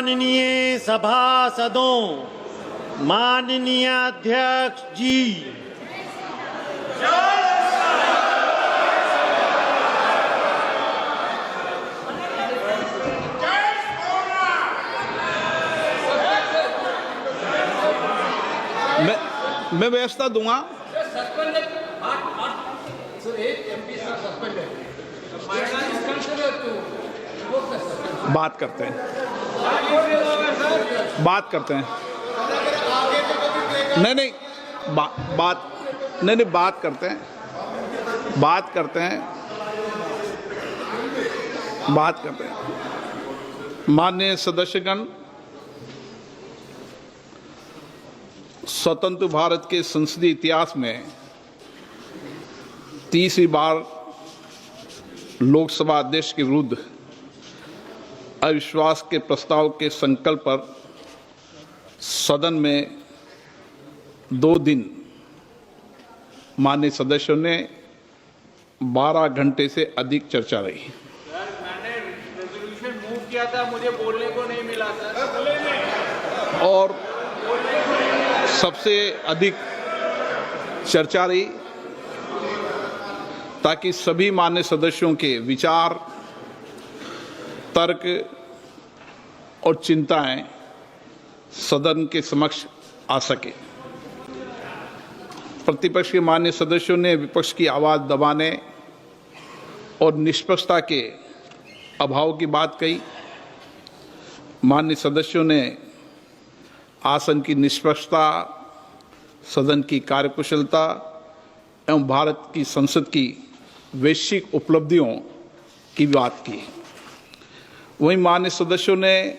माननीय सभासदों, माननीय अध्यक्ष जी, मैं व्यवस्था दूंगा। बात करते हैं नहीं बात करते हैं। माननीय सदस्यगण, स्वतंत्र भारत के संसदीय इतिहास में तीसरी बार लोकसभा अध्यक्ष के विरुद्ध अविश्वास के प्रस्ताव के संकल्प पर सदन में 2 दिन माननीय सदस्यों ने 12 घंटे से अधिक चर्चा रही। सर, मैंने रेजोल्यूशन मूव किया था, मुझे बोलने को नहीं मिला सर। और सबसे अधिक चर्चा रही ताकि सभी मान्य सदस्यों के विचार, तर्क और चिंताएं सदन के समक्ष आ सके। प्रतिपक्ष के मान्य सदस्यों ने विपक्ष की आवाज दबाने और निष्पक्षता के अभाव की बात कही। मान्य सदस्यों ने आसन की निष्पक्षता, सदन की कार्यकुशलता एवं भारत की संसद की वैश्विक उपलब्धियों की बात की। वहीं मान्य सदस्यों ने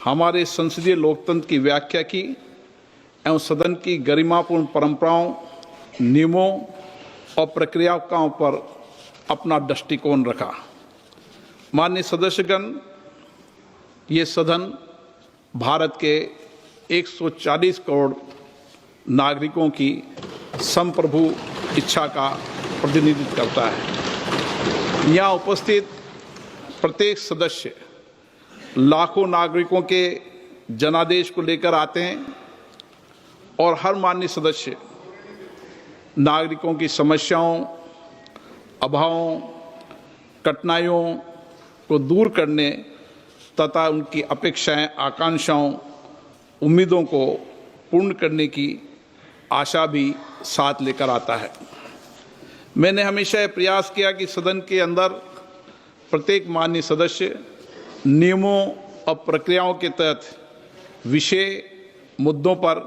हमारे संसदीय लोकतंत्र की व्याख्या की एवं सदन की गरिमापूर्ण परंपराओं, नियमों और प्रक्रियाओं पर अपना दृष्टिकोण रखा। माननीय सदस्यगण, ये सदन भारत के 140 करोड़ नागरिकों की संप्रभु इच्छा का प्रतिनिधित्व करता है। यहाँ उपस्थित प्रत्येक सदस्य लाखों नागरिकों के जनादेश को लेकर आते हैं और हर माननीय सदस्य नागरिकों की समस्याओं, अभावों, कठिनाइयों को दूर करने तथा उनकी अपेक्षाएं, आकांक्षाओं, उम्मीदों को पूर्ण करने की आशा भी साथ लेकर आता है। मैंने हमेशा यह प्रयास किया कि सदन के अंदर प्रत्येक माननीय सदस्य नियमों और प्रक्रियाओं के तहत विषय मुद्दों पर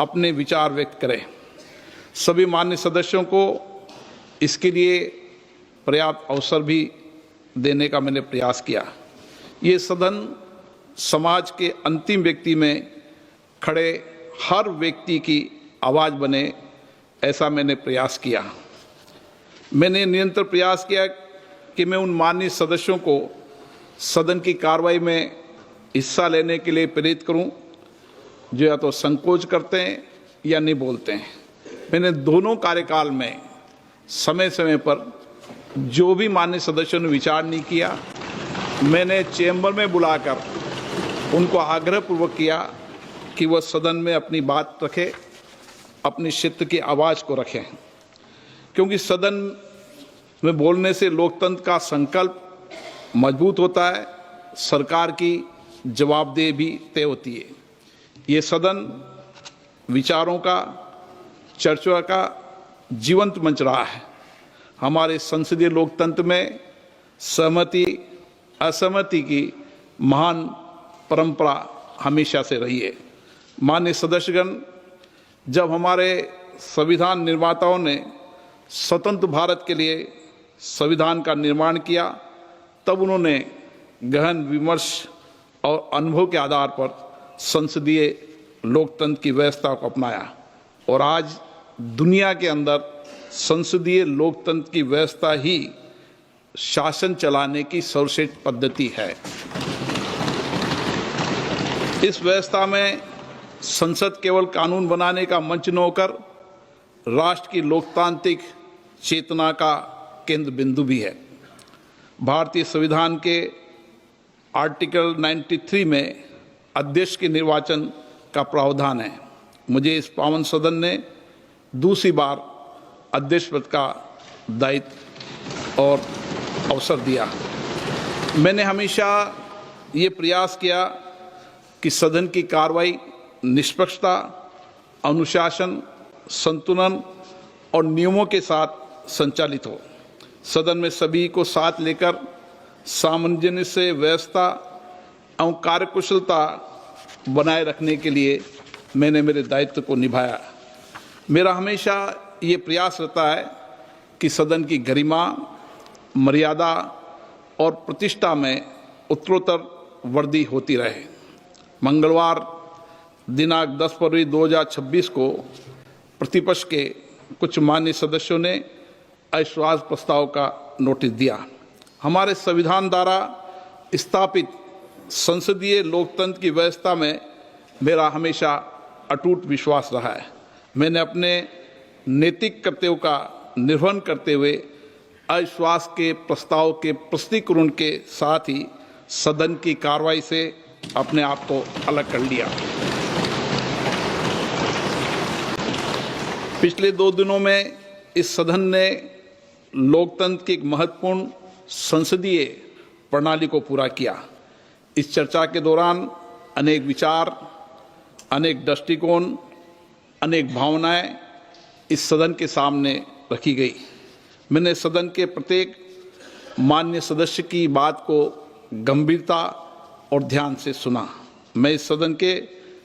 अपने विचार व्यक्त करें। सभी माननीय सदस्यों को इसके लिए पर्याप्त अवसर भी देने का मैंने प्रयास किया। ये सदन समाज के अंतिम व्यक्ति में खड़े हर व्यक्ति की आवाज़ बने, ऐसा मैंने प्रयास किया। मैंने निरंतर प्रयास किया कि मैं उन माननीय सदस्यों को सदन की कार्रवाई में हिस्सा लेने के लिए प्रेरित करूं, जो या तो संकोच करते हैं या नहीं बोलते हैं। मैंने दोनों कार्यकाल में समय समय पर जो भी माननीय सदस्यों ने विचार नहीं किया, मैंने चैम्बर में बुलाकर उनको आग्रहपूर्वक किया कि वह सदन में अपनी बात रखें, अपनी क्षेत्र की आवाज़ को रखें, क्योंकि सदन में बोलने से लोकतंत्र का संकल्प मजबूत होता है, सरकार की जवाबदेही भी तय होती है। ये सदन विचारों का, चर्चा का जीवंत मंच रहा है। हमारे संसदीय लोकतंत्र में सहमति असहमति की महान परंपरा हमेशा से रही है। माननीय सदस्यगण, जब हमारे संविधान निर्माताओं ने स्वतंत्र भारत के लिए संविधान का निर्माण किया, तब उन्होंने गहन विमर्श और अनुभव के आधार पर संसदीय लोकतंत्र की व्यवस्था को अपनाया और आज दुनिया के अंदर संसदीय लोकतंत्र की व्यवस्था ही शासन चलाने की सर्वश्रेष्ठ पद्धति है। इस व्यवस्था में संसद केवल कानून बनाने का मंच न होकर राष्ट्र की लोकतांत्रिक चेतना का केंद्र बिंदु भी है। भारतीय संविधान के आर्टिकल 93 में अध्यक्ष के निर्वाचन का प्रावधान है। मुझे इस पावन सदन ने दूसरी बार अध्यक्ष पद का दायित्व और अवसर दिया। मैंने हमेशा ये प्रयास किया कि सदन की कार्रवाई निष्पक्षता, अनुशासन, संतुलन और नियमों के साथ संचालित हो। सदन में सभी को साथ लेकर सामंजस्य से व्यवस्था एवं कार्यकुशलता बनाए रखने के लिए मैंने मेरे दायित्व को निभाया। मेरा हमेशा ये प्रयास रहता है कि सदन की गरिमा, मर्यादा और प्रतिष्ठा में उत्तरोत्तर वृद्धि होती रहे। मंगलवार दिनांक 10 फरवरी 2026 को प्रतिपक्ष के कुछ माननीय सदस्यों ने अविश्वास प्रस्ताव का नोटिस दिया। हमारे संविधान द्वारा स्थापित संसदीय लोकतंत्र की व्यवस्था में मेरा हमेशा अटूट विश्वास रहा है। मैंने अपने नैतिक कर्तव्यों का निर्वहन करते हुए अविश्वास के प्रस्ताव के प्रस्तुतीकरण के साथ ही सदन की कार्रवाई से अपने आप को अलग कर लिया। पिछले 2 दिनों में इस सदन ने लोकतंत्र की एक महत्वपूर्ण संसदीय प्रणाली को पूरा किया। इस चर्चा के दौरान अनेक विचार, अनेक दृष्टिकोण, अनेक भावनाएं इस सदन के सामने रखी गई। मैंने सदन के प्रत्येक माननीय सदस्य की बात को गंभीरता और ध्यान से सुना। मैं इस सदन के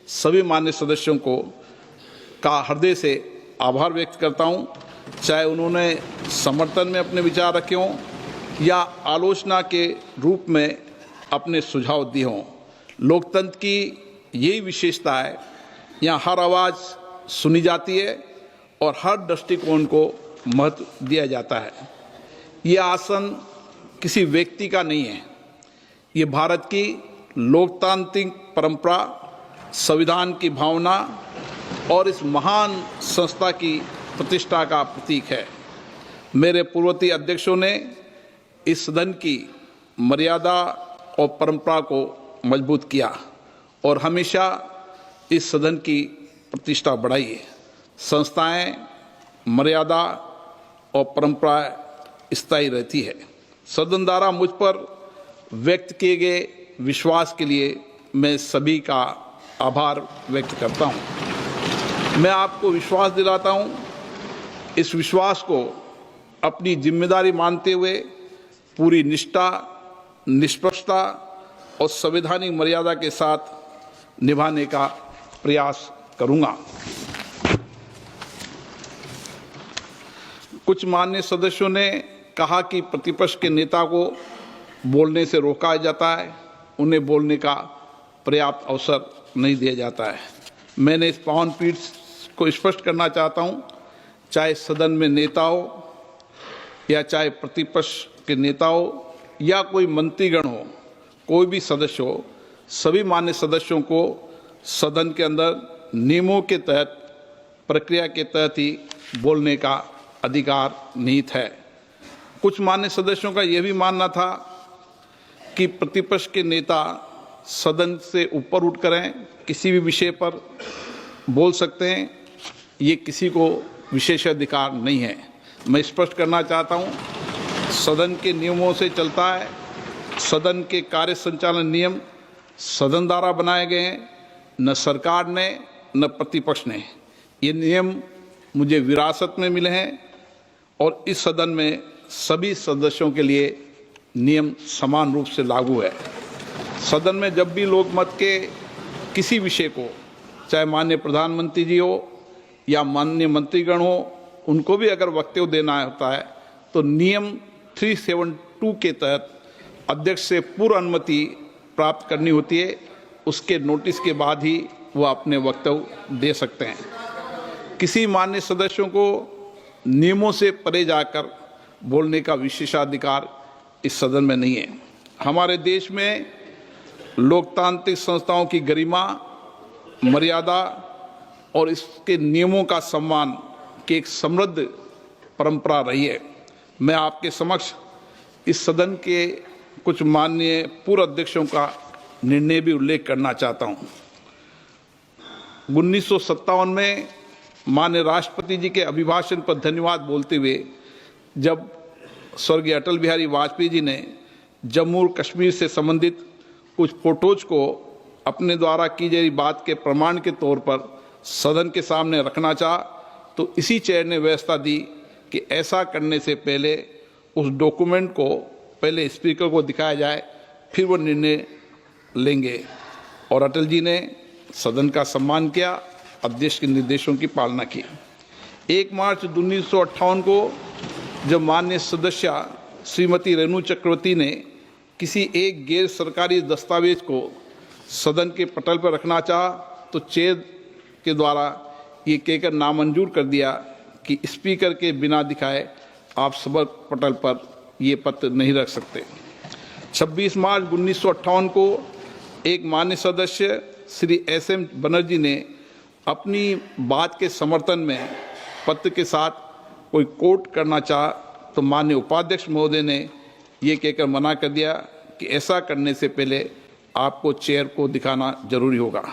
सभी माननीय सदस्यों का हृदय से आभार व्यक्त करता हूं, चाहे उन्होंने समर्थन में अपने विचार रखे हों या आलोचना के रूप में अपने सुझाव दिए हों। लोकतंत्र की यही विशेषता है, यहाँ हर आवाज़ सुनी जाती है और हर दृष्टिकोण को महत्व दिया जाता है। ये आसन किसी व्यक्ति का नहीं है, ये भारत की लोकतांत्रिक परंपरा, संविधान की भावना और इस महान संस्था की प्रतिष्ठा का प्रतीक है। मेरे पूर्ववर्ती अध्यक्षों ने इस सदन की मर्यादा और परंपरा को मजबूत किया और हमेशा इस सदन की प्रतिष्ठा बढ़ाई है। संस्थाएं, मर्यादा और परंपरा स्थायी रहती है। सदन द्वारा मुझ पर व्यक्त किए गए विश्वास के लिए मैं सभी का आभार व्यक्त करता हूं। मैं आपको विश्वास दिलाता हूं, इस विश्वास को अपनी जिम्मेदारी मानते हुए पूरी निष्ठा, निष्पक्षता और संवैधानिक मर्यादा के साथ निभाने का प्रयास करूंगा। कुछ माननीय सदस्यों ने कहा कि प्रतिपक्ष के नेता को बोलने से रोका जाता है, उन्हें बोलने का पर्याप्त अवसर नहीं दिया जाता है। मैंने इस पावन पीठ को स्पष्ट करना चाहता हूं, चाहे सदन में नेता हो या चाहे प्रतिपक्ष के नेता हो या कोई मंत्रीगण हो, कोई भी सदस्य हो, सभी मान्य सदस्यों को सदन के अंदर नियमों के तहत, प्रक्रिया के तहत ही बोलने का अधिकार निहित है। कुछ मान्य सदस्यों का यह भी मानना था कि प्रतिपक्ष के नेता सदन से ऊपर उठ करें किसी भी विषय पर बोल सकते हैं, ये किसी को विशेषाधिकार नहीं है। मैं स्पष्ट करना चाहता हूं, सदन के नियमों से चलता है। सदन के कार्य संचालन नियम सदन द्वारा बनाए गए हैं, न सरकार ने न प्रतिपक्ष ने। ये नियम मुझे विरासत में मिले हैं और इस सदन में सभी सदस्यों के लिए नियम समान रूप से लागू है। सदन में जब भी लोकमत के किसी विषय को, चाहे माननीय प्रधानमंत्री जी हो या माननीय मंत्रीगण हो, उनको भी अगर वक्तव्य देना होता है तो नियम 372 के तहत अध्यक्ष से पूर्व अनुमति प्राप्त करनी होती है। उसके नोटिस के बाद ही वह अपने वक्तव्य दे सकते हैं। किसी माननीय सदस्यों को नियमों से परे जाकर बोलने का विशेषाधिकार इस सदन में नहीं है। हमारे देश में लोकतांत्रिक संस्थाओं की गरिमा, मर्यादा और इसके नियमों का सम्मान की एक समृद्ध परंपरा रही है। मैं आपके समक्ष इस सदन के कुछ माननीय पूर्व अध्यक्षों का निर्णय भी उल्लेख करना चाहता हूं। 1957 में माननीय राष्ट्रपति जी के अभिभाषण पर धन्यवाद बोलते हुए जब स्वर्गीय अटल बिहारी वाजपेयी जी ने जम्मू और कश्मीर से संबंधित कुछ फोटोज को अपने द्वारा की गई बात के प्रमाण के तौर पर सदन के सामने रखना चाहा, तो इसी चेयर ने व्यवस्था दी कि ऐसा करने से पहले उस डॉक्यूमेंट को पहले स्पीकर को दिखाया जाए, फिर वो निर्णय लेंगे। और अटल जी ने सदन का सम्मान किया, अध्यक्ष के निर्देशों की पालना की। 1 मार्च 1958 को जब माननीय सदस्य श्रीमती रेणु चक्रवर्ती ने किसी एक गैर सरकारी दस्तावेज को सदन के पटल पर रखना चाहा, तो चेयर के द्वारा ये कहकर नामंजूर कर दिया कि स्पीकर के बिना दिखाए आप सभा पटल पर ये पत्र नहीं रख सकते। 26 मार्च 1958 को एक मान्य सदस्य श्री SM बनर्जी ने अपनी बात के समर्थन में पत्र के साथ कोई कोट करना चाहा, तो माननीय उपाध्यक्ष महोदय ने ये कहकर मना कर दिया कि ऐसा करने से पहले आपको चेयर को दिखाना जरूरी होगा।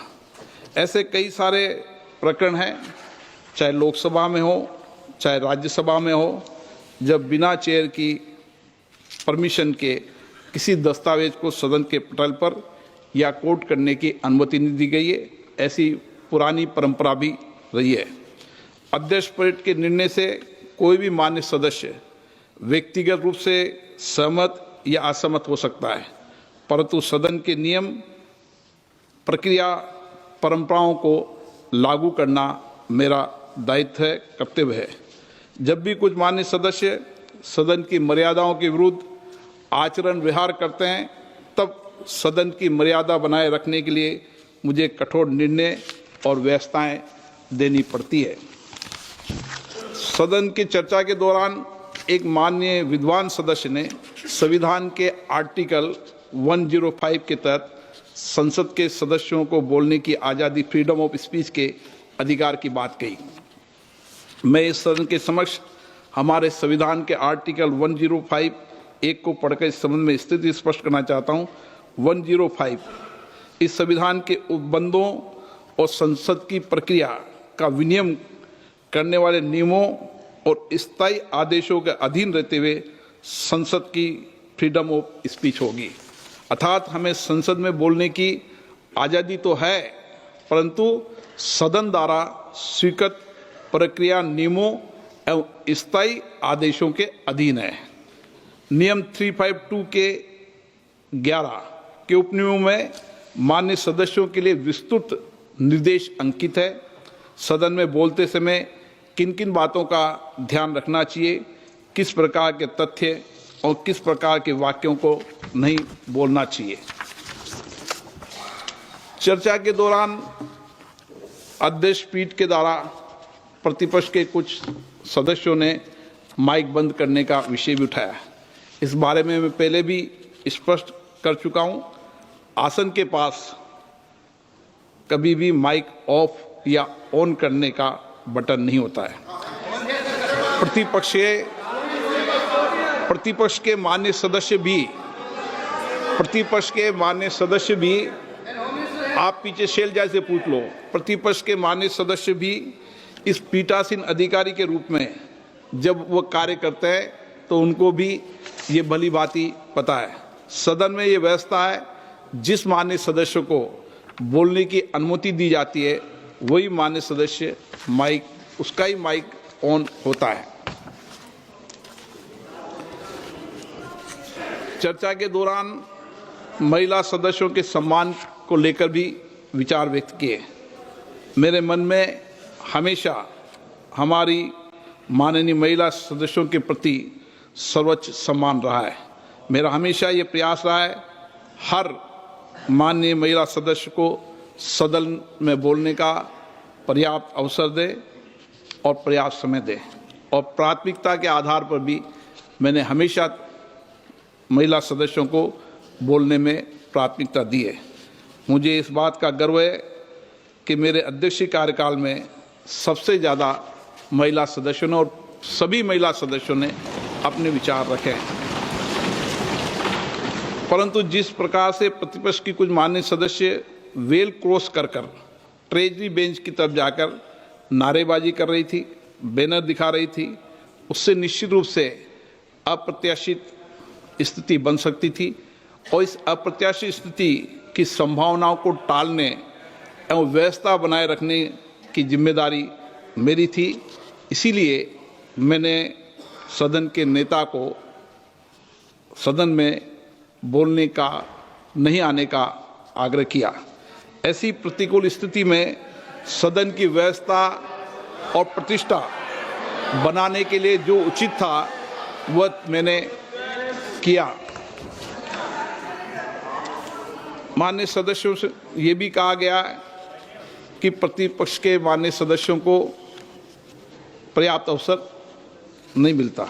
ऐसे कई सारे प्रकरण हैं, चाहे लोकसभा में हो चाहे राज्यसभा में हो, जब बिना चेयर की परमिशन के किसी दस्तावेज को सदन के पटल पर या कोट करने की अनुमति नहीं दी गई है। ऐसी पुरानी परंपरा भी रही है। अध्यक्ष परेड के निर्णय से कोई भी मान्य सदस्य व्यक्तिगत रूप से सहमत या असहमत हो सकता है, परंतु सदन के नियम, प्रक्रिया, परंपराओं को लागू करना मेरा दायित्व है, कर्तव्य है। जब भी कुछ मान्य सदस्य सदन की मर्यादाओं के विरुद्ध आचरण व्यवहार करते हैं, तब सदन की मर्यादा बनाए रखने के लिए मुझे कठोर निर्णय और व्यवस्थाएं देनी पड़ती है। सदन की चर्चा के दौरान एक माननीय विद्वान सदस्य ने संविधान के आर्टिकल 105 के तहत संसद के सदस्यों को बोलने की आज़ादी, फ्रीडम ऑफ स्पीच के अधिकार की बात कही। मैं इस सदन के समक्ष हमारे संविधान के आर्टिकल 105 एक को पढ़कर इस संबंध में स्थिति स्पष्ट करना चाहता हूँ। 105 इस संविधान के उपबंधों और संसद की प्रक्रिया का विनियम करने वाले नियमों और स्थायी आदेशों के अधीन रहते हुए संसद की फ्रीडम ऑफ स्पीच होगी। अर्थात हमें संसद में बोलने की आज़ादी तो है, परंतु सदन द्वारा स्वीकृत प्रक्रिया, नियमों एवं स्थायी आदेशों के अधीन है। नियम 352 के 11 के उपनियमों में मान्य सदस्यों के लिए विस्तृत निर्देश अंकित है। सदन में बोलते समय किन किन बातों का ध्यान रखना चाहिए, किस प्रकार के तथ्य और किस प्रकार के वाक्यों को नहीं बोलना चाहिए। चर्चा के दौरान अध्यक्ष पीठ के द्वारा प्रतिपक्ष के कुछ सदस्यों ने माइक बंद करने का विषय भी उठाया। इस बारे में मैं पहले भी स्पष्ट कर चुका हूं। आसन के पास कभी भी माइक ऑफ या ऑन करने का बटन नहीं होता है। प्रतिपक्ष के मान्य सदस्य भी आप पीछे शैलजा से पूछ लो, प्रतिपक्ष के मान्य सदस्य भी इस पीठासीन अधिकारी के रूप में जब वो कार्य करते हैं तो उनको भी ये भली भांति पता है। सदन में ये व्यवस्था है, जिस मान्य सदस्य को बोलने की अनुमति दी जाती है वही मान्य सदस्य उसका ही माइक ऑन होता है। चर्चा के दौरान महिला सदस्यों के सम्मान को लेकर भी विचार व्यक्त किए। मेरे मन में हमेशा हमारी माननीय महिला सदस्यों के प्रति सर्वोच्च सम्मान रहा है। मेरा हमेशा ये प्रयास रहा है हर माननीय महिला सदस्य को सदन में बोलने का पर्याप्त अवसर दे और पर्याप्त समय दे, और प्राथमिकता के आधार पर भी मैंने हमेशा महिला सदस्यों को बोलने में प्राथमिकता दी है। मुझे इस बात का गर्व है कि मेरे अध्यक्षीय कार्यकाल में सबसे ज़्यादा महिला सदस्यों ने और सभी महिला सदस्यों ने अपने विचार रखे हैं। परंतु जिस प्रकार से प्रतिपक्ष की कुछ माननीय सदस्य वेल क्रॉस कर ट्रेजरी बेंच की तरफ जाकर नारेबाजी कर रही थी, बैनर दिखा रही थी, उससे निश्चित रूप से अप्रत्याशित स्थिति बन सकती थी और इस अप्रत्याशित स्थिति की संभावनाओं को टालने एवं व्यवस्था बनाए रखने की जिम्मेदारी मेरी थी। इसीलिए मैंने सदन के नेता को सदन में बोलने का नहीं आने का आग्रह किया। ऐसी प्रतिकूल स्थिति में सदन की व्यवस्था और प्रतिष्ठा बनाने के लिए जो उचित था वह मैंने किया। माननीय सदस्यों से ये भी कहा गया कि प्रतिपक्ष के माननीय सदस्यों को पर्याप्त अवसर नहीं मिलता।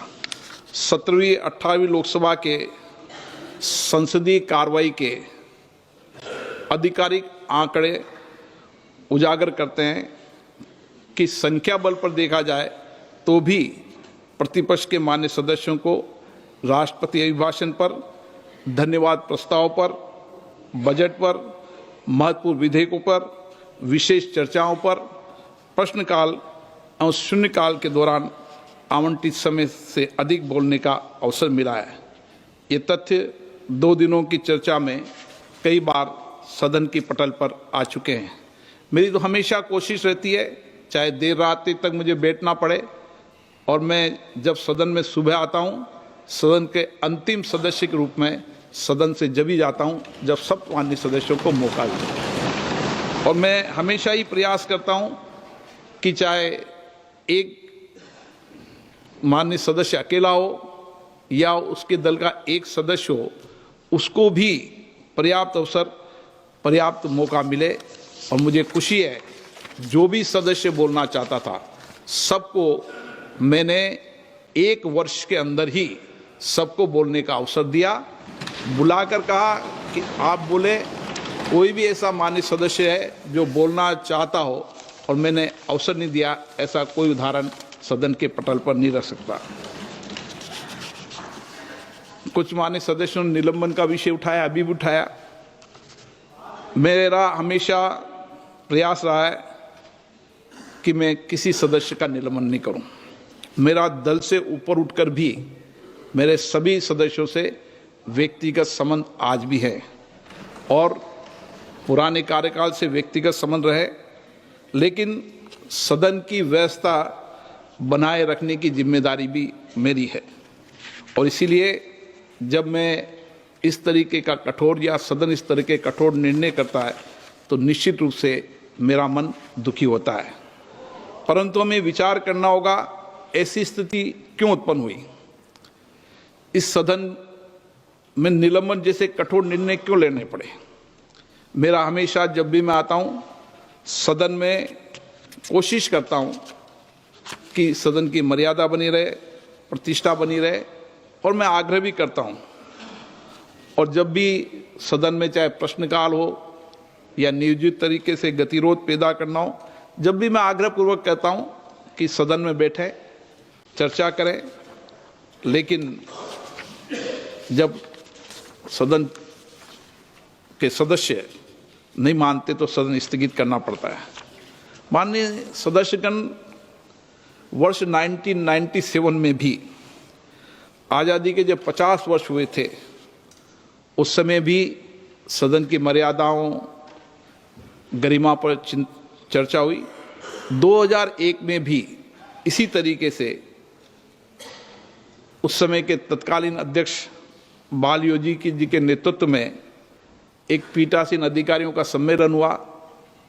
17वीं 18वीं लोकसभा के संसदीय कार्रवाई के आधिकारिक आंकड़े उजागर करते हैं कि संख्या बल पर देखा जाए तो भी प्रतिपक्ष के माननीय सदस्यों को राष्ट्रपति अभिभाषण पर, धन्यवाद प्रस्ताव पर, बजट पर, महत्वपूर्ण विधेयकों पर, विशेष चर्चाओं पर, प्रश्नकाल और शून्यकाल के दौरान आवंटित समय से अधिक बोलने का अवसर मिला है। ये तथ्य 2 दिनों की चर्चा में कई बार सदन की पटल पर आ चुके हैं। मेरी तो हमेशा कोशिश रहती है, चाहे देर रात तक मुझे बैठना पड़े, और मैं जब सदन में सुबह आता हूँ, सदन के अंतिम सदस्य के रूप में सदन से जब ही जाता हूँ जब सब माननीय सदस्यों को मौका मिले। और मैं हमेशा ही प्रयास करता हूँ कि चाहे एक माननीय सदस्य अकेला हो या उसके दल का एक सदस्य हो, उसको भी पर्याप्त अवसर, पर्याप्त मौका मिले। और मुझे खुशी है, जो भी सदस्य बोलना चाहता था सबको मैंने 1 वर्ष के अंदर ही सबको बोलने का अवसर दिया। बुलाकर कहा कि आप बोले, कोई भी ऐसा माननीय सदस्य है जो बोलना चाहता हो और मैंने अवसर नहीं दिया, ऐसा कोई उदाहरण सदन के पटल पर नहीं रख सकता। कुछ माननीय सदस्यों ने निलंबन का विषय उठाया, अभी भी उठाया। मेरा हमेशा प्रयास रहा है कि मैं किसी सदस्य का निलंबन नहीं करूं। मेरा दल से ऊपर उठकर भी मेरे सभी सदस्यों से व्यक्तिगत संबंध आज भी है और पुराने कार्यकाल से व्यक्तिगत संबंध रहे, लेकिन सदन की व्यवस्था बनाए रखने की जिम्मेदारी भी मेरी है। और इसीलिए जब मैं इस तरीके का कठोर या सदन इस तरह के कठोर निर्णय करता है तो निश्चित रूप से मेरा मन दुखी होता है। परंतु हमें विचार करना होगा, ऐसी स्थिति क्यों उत्पन्न हुई, इस सदन में निलंबन जैसे कठोर निर्णय क्यों लेने पड़े। मेरा हमेशा जब भी मैं आता हूं सदन में कोशिश करता हूं कि सदन की मर्यादा बनी रहे, प्रतिष्ठा बनी रहे, और मैं आग्रह भी करता हूं। और जब भी सदन में चाहे प्रश्नकाल हो या नियोजित तरीके से गतिरोध पैदा करना हो, जब भी मैं आग्रहपूर्वक कहता हूं कि सदन में बैठे चर्चा करें, लेकिन जब सदन के सदस्य नहीं मानते तो सदन स्थगित करना पड़ता है। माननीय सदस्यगण, वर्ष 1997 में भी आज़ादी के जब 50 वर्ष हुए थे, उस समय भी सदन की मर्यादाओं, गरिमा पर चर्चा हुई। 2001 में भी इसी तरीके से उस समय के तत्कालीन अध्यक्ष बालयोजी जी के नेतृत्व में एक पीठासीन अधिकारियों का सम्मेलन हुआ,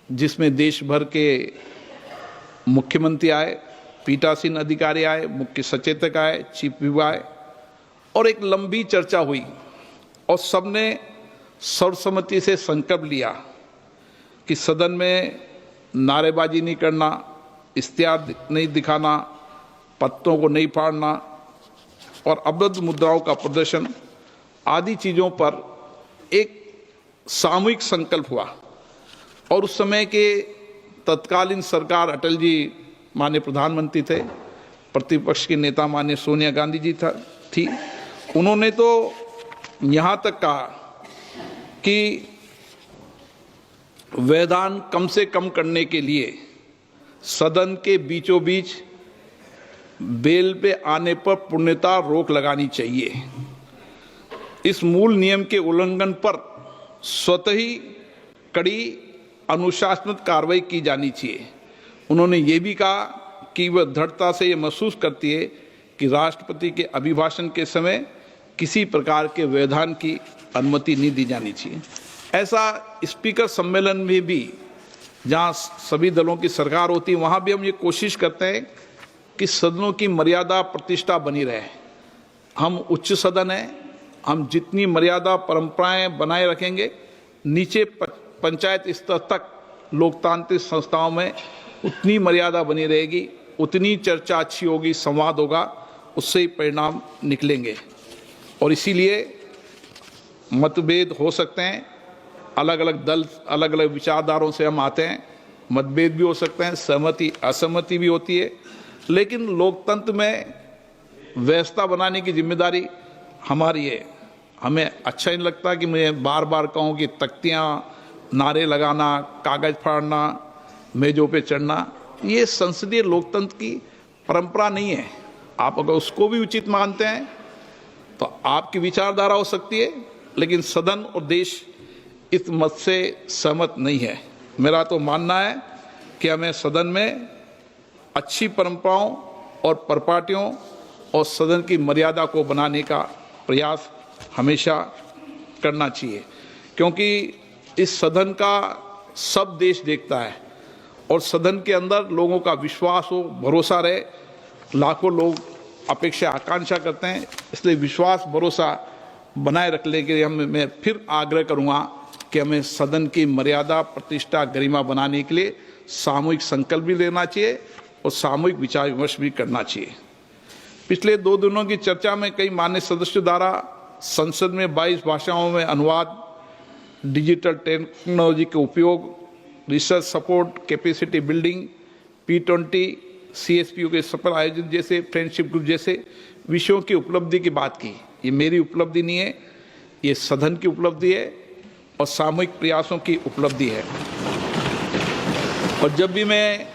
जिसमें देश भर के मुख्यमंत्री आए, पीठासीन अधिकारी आए, मुख्य सचेतक आए, चीफ व्हिप आए, और एक लंबी चर्चा हुई और सबने सर्वसम्मति से संकल्प लिया कि सदन में नारेबाजी नहीं करना, इश्तिहार नहीं दिखाना, पत्तों को नहीं फाड़ना और अवैध मुद्राओं का प्रदर्शन आदि चीज़ों पर एक सामूहिक संकल्प हुआ। और उस समय के तत्कालीन सरकार, अटल जी माननीय प्रधानमंत्री थे, प्रतिपक्ष के नेता माननीय सोनिया गांधी जी थी, उन्होंने तो यहाँ तक कहा कि व्यवधान कम से कम करने के लिए सदन के बीचों बीच बेल पे आने पर पूर्णतः रोक लगानी चाहिए। इस मूल नियम के उल्लंघन पर स्वतः ही कड़ी अनुशासनात्मक कार्रवाई की जानी चाहिए। उन्होंने ये भी कहा कि वह दृढ़ता से ये महसूस करती है कि राष्ट्रपति के अभिभाषण के समय किसी प्रकार के व्यवधान की अनुमति नहीं दी जानी चाहिए। ऐसा स्पीकर सम्मेलन में भी, जहां सभी दलों की सरकार होती है, वहां भी हम ये कोशिश करते हैं कि सदनों की मर्यादा प्रतिष्ठा बनी रहे। हम उच्च सदन हैं, हम जितनी मर्यादा परंपराएं बनाए रखेंगे, नीचे पंचायत स्तर तक लोकतांत्रिक संस्थाओं में उतनी मर्यादा बनी रहेगी, उतनी चर्चा अच्छी होगी, संवाद होगा, उससे ही परिणाम निकलेंगे। और इसीलिए मतभेद हो सकते हैं, अलग अलग दल, अलग अलग विचारधारों से हम आते हैं, मतभेद भी हो सकते हैं, सहमति असहमति भी होती है, लेकिन लोकतंत्र में व्यवस्था बनाने की जिम्मेदारी हमारी है। हमें अच्छा नहीं लगता कि मैं बार बार कहूँ कि तख्तियाँ, नारे लगाना, कागज फाड़ना, मेजों पे चढ़ना, ये संसदीय लोकतंत्र की परंपरा नहीं है। आप अगर उसको भी उचित मानते हैं तो आपकी विचारधारा हो सकती है, लेकिन सदन और देश इस मत से सहमत नहीं है। मेरा तो मानना है कि हमें सदन में अच्छी परंपराओं और परिपाटियों और सदन की मर्यादा को बनाने का प्रयास हमेशा करना चाहिए, क्योंकि इस सदन का सब देश देखता है और सदन के अंदर लोगों का विश्वास हो, भरोसा रहे। लाखों लोग अपेक्षा आकांक्षा करते हैं, इसलिए विश्वास भरोसा बनाए रखने के लिए मैं फिर आग्रह करूंगा कि हमें सदन की मर्यादा प्रतिष्ठा गरिमा बनाने के लिए सामूहिक संकल्प भी लेना चाहिए और सामूहिक विचार विमर्श भी करना चाहिए। पिछले 2 दिनों की चर्चा में कई मान्य सदस्यों द्वारा संसद में 22 भाषाओं में अनुवाद, डिजिटल टेक्नोलॉजी के उपयोग, research support, capacity building, P20, CSPO के सफल आयोजन जैसे फ्रेंडशिप ग्रुप जैसे विषयों की उपलब्धि की बात की। ये मेरी उपलब्धि नहीं है, ये सदन की उपलब्धि है और सामूहिक प्रयासों की उपलब्धि है। और जब भी मैं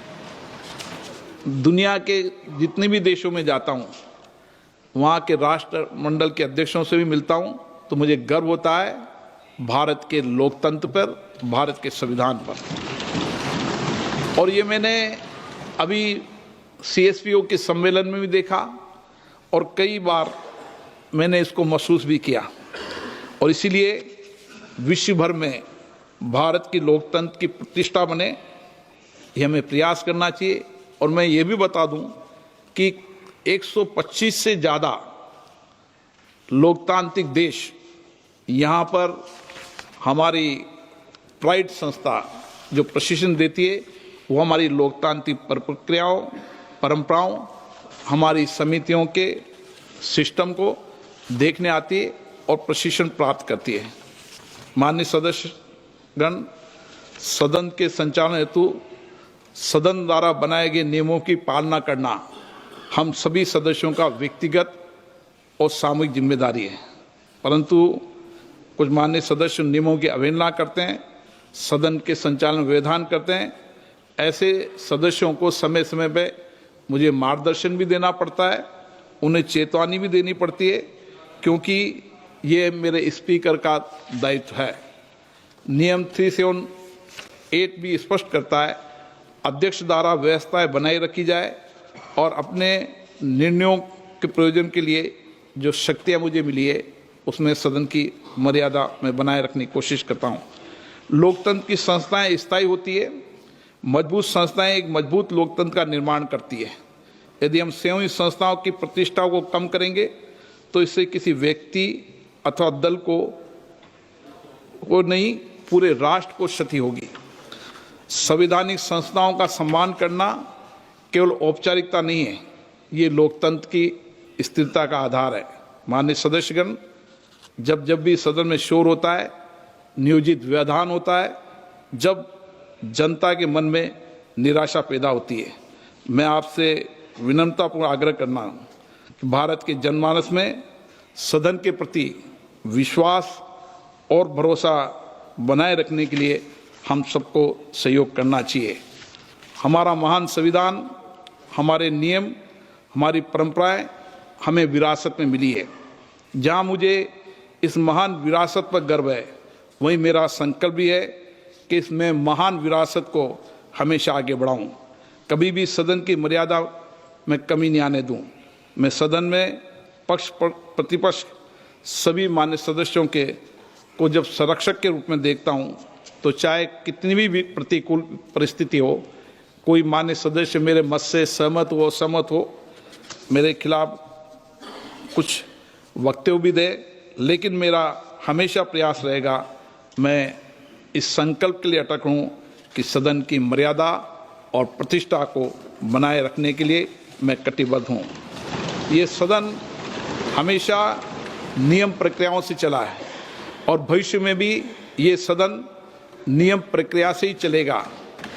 दुनिया के जितने भी देशों में जाता हूँ, वहाँ के राष्ट्रमंडल के अध्यक्षों से भी मिलता हूँ, तो मुझे गर्व होता है भारत के लोकतंत्र पर, भारत के संविधान पर। और ये मैंने अभी CSPO के सम्मेलन में भी देखा और कई बार मैंने इसको महसूस भी किया। और इसीलिए विश्व भर में भारत की लोकतंत्र की प्रतिष्ठा बने, ये हमें प्रयास करना चाहिए। और मैं ये भी बता दूं कि 125 से ज़्यादा लोकतांत्रिक देश यहाँ पर हमारी प्राइड संस्था जो प्रशिक्षण देती है, वो हमारी लोकतांत्रिक प्रक्रियाओं, परंपराओं, हमारी समितियों के सिस्टम को देखने आती है और प्रशिक्षण प्राप्त करती है। माननीय सदस्यगण, सदन के संचालन हेतु सदन द्वारा बनाए गए नियमों की पालना करना हम सभी सदस्यों का व्यक्तिगत और सामूहिक जिम्मेदारी है, परंतु कुछ माननीय सदस्य नियमों की अवहेलना करते हैं, सदन के संचालन में व्यवधान करते हैं। ऐसे सदस्यों को समय समय पर मुझे मार्गदर्शन भी देना पड़ता है, उन्हें चेतावनी भी देनी पड़ती है, क्योंकि ये मेरे स्पीकर का दायित्व है। नियम 378 भी स्पष्ट करता है, अध्यक्ष द्वारा व्यवस्थाएं बनाए रखी जाए और अपने निर्णयों के प्रयोजन के लिए जो शक्तियां मुझे मिली है, उसमें सदन की मर्यादा में बनाए रखने की कोशिश करता हूं। लोकतंत्र की संस्थाएं स्थायी होती है, मजबूत संस्थाएं एक मजबूत लोकतंत्र का निर्माण करती है। यदि हम स्वयं इस संस्थाओं की प्रतिष्ठा को कम करेंगे तो इससे किसी व्यक्ति अथवा दल को नहीं, पूरे राष्ट्र को क्षति होगी। संवैधानिक संस्थाओं का सम्मान करना केवल औपचारिकता नहीं है, ये लोकतंत्र की स्थिरता का आधार है। माननीय सदस्यगण, जब भी सदन में शोर होता है, नियोजित व्यवधान होता है, जब जनता के मन में निराशा पैदा होती है, मैं आपसे विनम्रतापूर्ण आग्रह करना कि भारत के जनमानस में सदन के प्रति विश्वास और भरोसा बनाए रखने के लिए हम सबको सहयोग करना चाहिए। हमारा महान संविधान, हमारे नियम, हमारी परंपराएं हमें विरासत में मिली है। जहां मुझे इस महान विरासत पर गर्व है, वहीं मेरा संकल्प भी है कि इसमें महान विरासत को हमेशा आगे बढ़ाऊं। कभी भी सदन की मर्यादा में कमी नहीं आने दूं। मैं सदन में पक्ष प्रतिपक्ष सभी मान्य सदस्यों को जब संरक्षक के रूप में देखता हूं, तो चाहे कितनी भी प्रतिकूल परिस्थिति हो, कोई मान्य सदस्य मेरे मत से सहमत हो असहमत हो, मेरे खिलाफ कुछ वक्तव्य भी दे, लेकिन मेरा हमेशा प्रयास रहेगा, मैं इस संकल्प के लिए अटक हूँ कि सदन की मर्यादा और प्रतिष्ठा को बनाए रखने के लिए मैं कटिबद्ध हूँ। ये सदन हमेशा नियम प्रक्रियाओं से चला है और भविष्य में भी ये सदन नियम प्रक्रिया से ही चलेगा,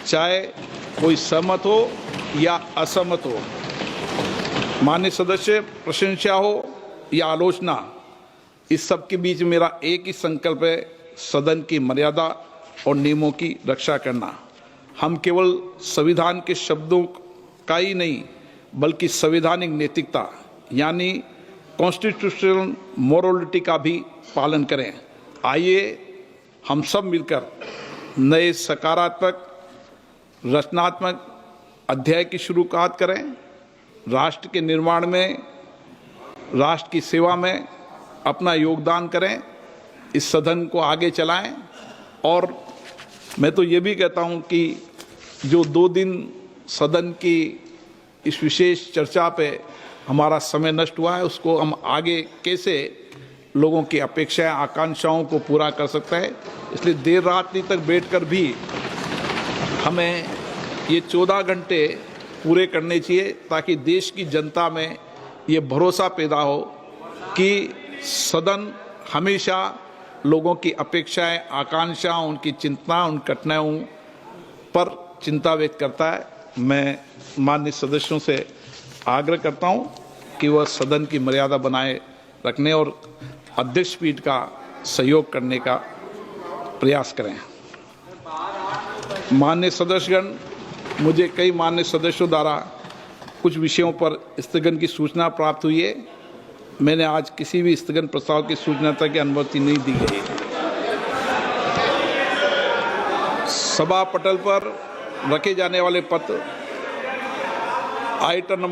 चाहे कोई सहमत हो या असहमत हो। माननीय सदस्य, प्रशंसा हो या आलोचना, इस सब के बीच मेरा एक ही संकल्प है, सदन की मर्यादा और नियमों की रक्षा करना। हम केवल संविधान के शब्दों का ही नहीं, बल्कि संवैधानिक नैतिकता यानी कॉन्स्टिट्यूशनल मोरालिटी का भी पालन करें। आइए हम सब मिलकर नए सकारात्मक रचनात्मक अध्याय की शुरुआत करें। राष्ट्र के निर्माण में, राष्ट्र की सेवा में अपना योगदान करें, इस सदन को आगे चलाएं। और मैं तो ये भी कहता हूं कि जो 2 दिन सदन की इस विशेष चर्चा पे हमारा समय नष्ट हुआ है, उसको हम आगे कैसे लोगों की अपेक्षाएं आकांक्षाओं को पूरा कर सकते हैं। इसलिए देर रात्रि तक बैठकर भी हमें ये 14 घंटे पूरे करने चाहिए, ताकि देश की जनता में ये भरोसा पैदा हो कि सदन हमेशा लोगों की अपेक्षाएं आकांक्षाएं, उनकी चिंता, उन कठिनाइयों पर चिंता व्यक्त करता है। मैं माननीय सदस्यों से आग्रह करता हूं कि वह सदन की मर्यादा बनाए रखने और अध्यक्ष पीठ का सहयोग करने का प्रयास करें। माननीय सदस्यगण, मुझे कई माननीय सदस्यों द्वारा कुछ विषयों पर स्थगन की सूचना प्राप्त हुई है। मैंने आज किसी भी स्थगन प्रस्ताव की सूचना तक की अनुमति नहीं दी गई। सभा पटल पर रखे जाने वाले पत्र आइटम